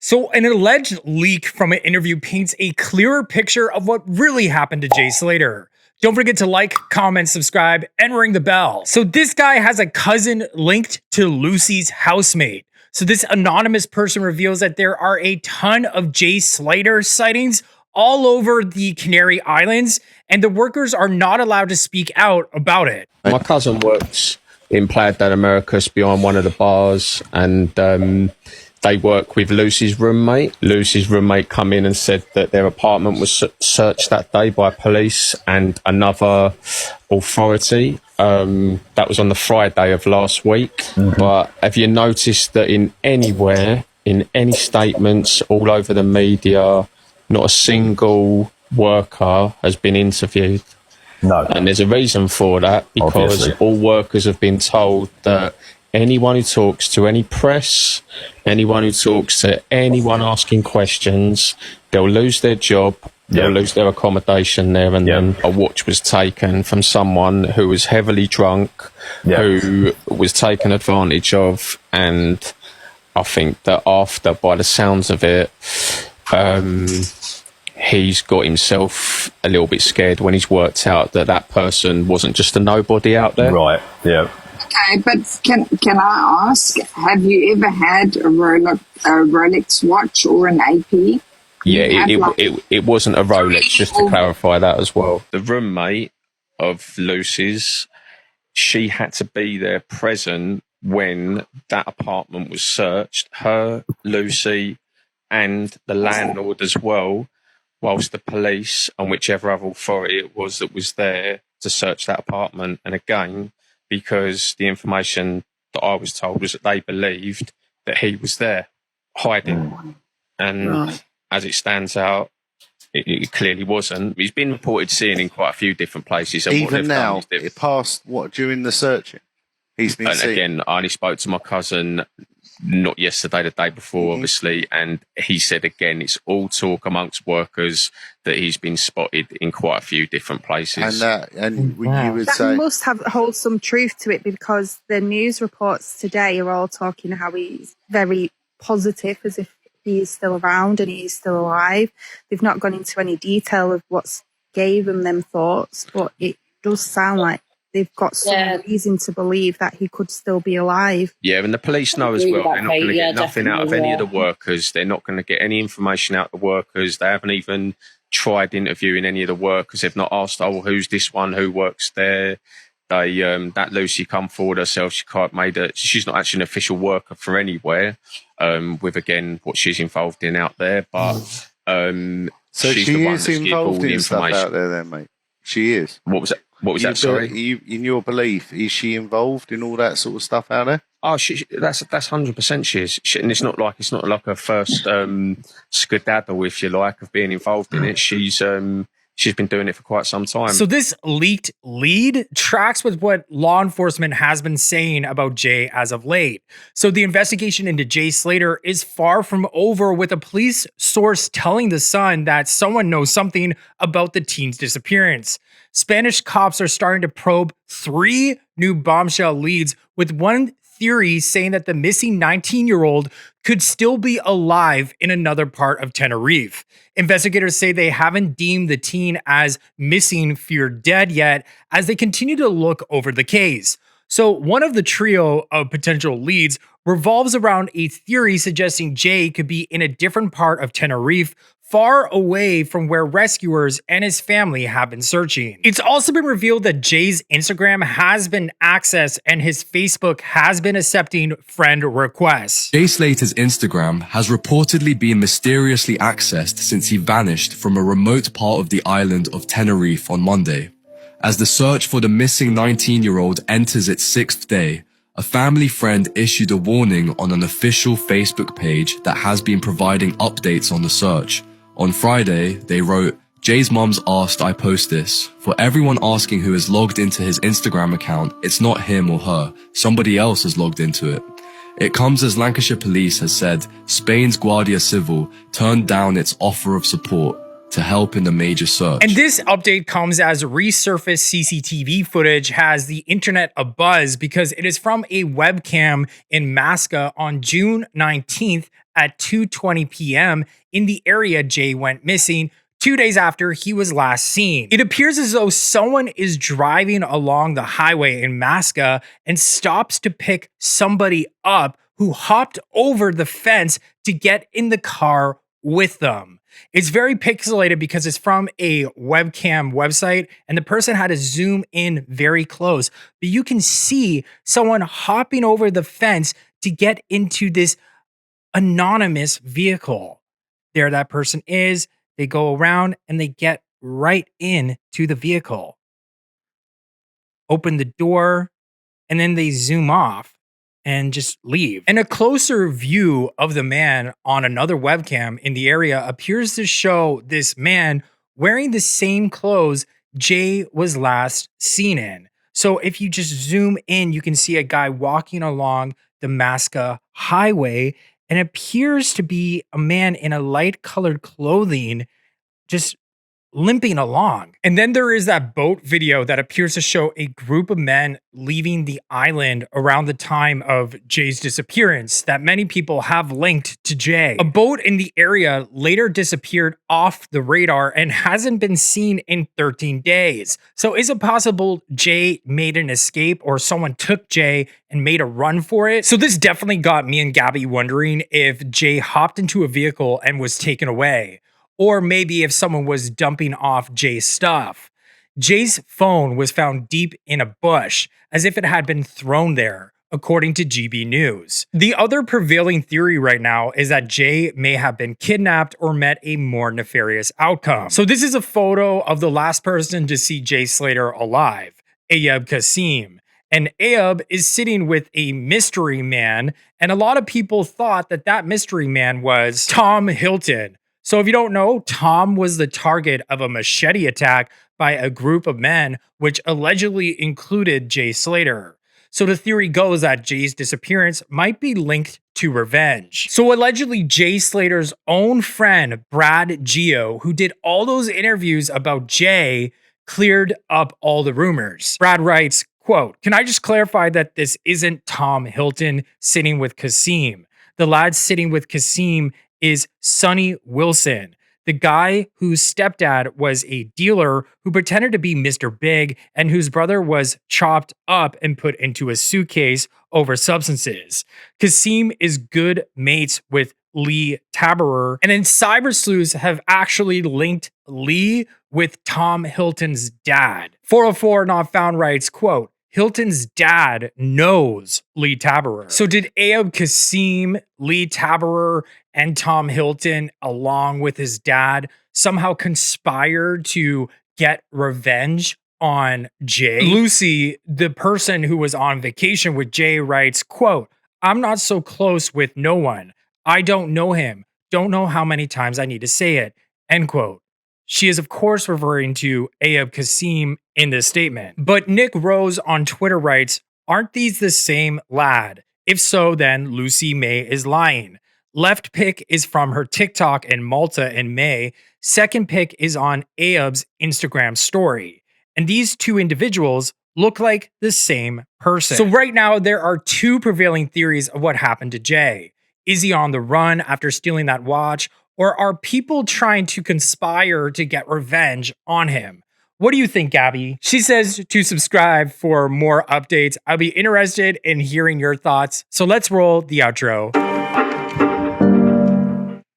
So an alleged leak from an interview paints a clearer picture of what really happened to Jay Slater. Don't forget to like, comment, subscribe, and ring the bell. So this guy has a cousin linked to Lucy's housemate. So this anonymous person reveals that there are a ton of Jay Slater sightings all over the Canary Islands, and the workers are not allowed to speak out about it. My cousin works in Playa del Americas behind one of the bars, and they work with Lucy's roommate. Lucy's roommate come in and said that their apartment was searched that day by police and another authority. That was on the Friday of last week. But have you noticed that in any statements all over the media, not a single worker has been interviewed? No. And there's a reason for that, because all workers have been told that anyone who talks to any press, anyone who talks to anyone asking questions, they'll lose their job, they'll lose their accommodation there, and then a watch was taken from someone who was heavily drunk, who was taken advantage of, and I think that after, by the sounds of it, he's got himself a little bit scared when he's worked out that that person wasn't just a nobody out there. Right, yeah. Okay, but can I ask, have you ever had a Rolex watch or an AP? Yeah, it wasn't a Rolex, just to clarify that as well. The roommate of Lucy's, she had to be there present when that apartment was searched. Her, Lucy, and the landlord as well, whilst the police and whichever other authority it was that was there to search that apartment. And again, because the information that I was told was that they believed that he was there hiding. And as it stands out, it clearly wasn't. He's been reported seen in quite a few different places. And even now, it passed, during the searching? He's been seen. Again, I only spoke to my cousin, not yesterday, the day before, obviously, and he said again, it's all talk amongst workers that he's been spotted in quite a few different places. And you would say that must hold some truth to it, because the news reports today are all talking how he's very positive, as if he is still around and he's still alive. They've not gone into any detail of what's gave him them thoughts, but it does sound like they've got some reason to believe that he could still be alive. Yeah, and the police know as well. They're not going to get nothing out of any of the workers. They're not going to get any information out of the workers. They haven't even tried interviewing any of the workers. They've not asked, oh, who's this one? Who works there? They that Lucy come forward herself. She's not actually an official worker for anywhere. With again what she's involved in out there, but so she's she the one is that's involved all the in stuff information out there, then, mate. She is. What was that? What was that? Sorry. In your belief, is she involved in all that sort of stuff out there? Oh, that's 100%. She is, and it's not like her first skedaddle, if you like, of being involved in it. She's been doing it for quite some time. So this leaked lead tracks with what law enforcement has been saying about Jay as of late. So the investigation into Jay Slater is far from over, with a police source telling The Sun that someone knows something about the teen's disappearance. Spanish cops are starting to probe 3 new bombshell leads, with one theory saying that the missing 19-year-old could still be alive in another part of Tenerife. Investigators say they haven't deemed the teen as missing, feared dead yet, as they continue to look over the case. So one of the trio of potential leads revolves around a theory suggesting Jay could be in a different part of Tenerife, far away from where rescuers and his family have been searching. It's also been revealed that Jay's Instagram has been accessed and his Facebook has been accepting friend requests. Jay Slater's Instagram has reportedly been mysteriously accessed since he vanished from a remote part of the island of Tenerife on Monday. As the search for the missing 19-year-old enters its 6th day, a family friend issued a warning on an official Facebook page that has been providing updates on the search. On Friday, they wrote, "Jay's mum's asked I post this. For everyone asking who is logged into his Instagram account, it's not him or her. Somebody else has logged into it." It comes as Lancashire Police has said Spain's Guardia Civil turned down its offer of support. to help in the major search. And this update comes as resurfaced CCTV footage has the internet abuzz because it is from a webcam in Masca on June 19th at 2:20 p.m. in the area Jay went missing 2 days after he was last seen. It appears as though someone is driving along the highway in Masca and stops to pick somebody up who hopped over the fence to get in the car with them. It's very pixelated because it's from a webcam website and the person had to zoom in very close. But you can see someone hopping over the fence to get into this anonymous vehicle. There that person is. They go around and they get right into the vehicle. Open the door and then they zoom off and just leave. And a closer view of the man on another webcam in the area appears to show this man wearing the same clothes Jay was last seen in. So if you just zoom in, you can see a guy walking along the Masca highway and appears to be a man in a light colored clothing just limping along. And then there is that boat video that appears to show a group of men leaving the island around the time of Jay's disappearance that many people have linked to Jay. A boat in the area later disappeared off the radar and hasn't been seen in 13 days. So is it possible Jay made an escape or someone took Jay and made a run for it? So this definitely got me and Gabby wondering if Jay hopped into a vehicle and was taken away. Or maybe if someone was dumping off Jay's stuff. Jay's phone was found deep in a bush, as if it had been thrown there, according to GB News. The other prevailing theory right now is that Jay may have been kidnapped or met a more nefarious outcome. So this is a photo of the last person to see Jay Slater alive, Ayub Qassim. And Ayub is sitting with a mystery man, and a lot of people thought that that mystery man was Tom Hilton. So if you don't know, Tom was the target of a machete attack by a group of men, which allegedly included Jay Slater. So the theory goes that Jay's disappearance might be linked to revenge. So allegedly Jay Slater's own friend, Brad Geo, who did all those interviews about Jay, cleared up all the rumors. Brad writes, quote, "Can I just clarify that this isn't Tom Hilton sitting with Qassim? The lad sitting with Qassim is Sonny Wilson, the guy whose stepdad was a dealer who pretended to be Mr. Big and whose brother was chopped up and put into a suitcase over substances. Qassim is good mates with Lee Taberer, and then Cyber Sleuths have actually linked Lee with Tom Hilton's dad. 404 Not Found writes, quote, Hilton's dad knows Lee Taberer. So did Ayub Qassim, Lee Taberer, and Tom Hilton, along with his dad, somehow conspire to get revenge on Jay? Lucy, the person who was on vacation with Jay, writes, quote, "I'm not so close with no one. I don't know him. Don't know how many times I need to say it." End quote. She is, of course, referring to Ayub Qassim in this statement. But Nick Rose on Twitter writes, "Aren't these the same lad? If so, then Lucy May is lying. Left pic is from her TikTok in Malta in May. Second pic is on Ayub's Instagram story. And these two individuals look like the same person." So right now, there are two prevailing theories of what happened to Jay. Is he on the run after stealing that watch? Or are people trying to conspire to get revenge on him? What do you think, Gabby? She says to subscribe for more updates. I'll be interested in hearing your thoughts. So let's roll the outro.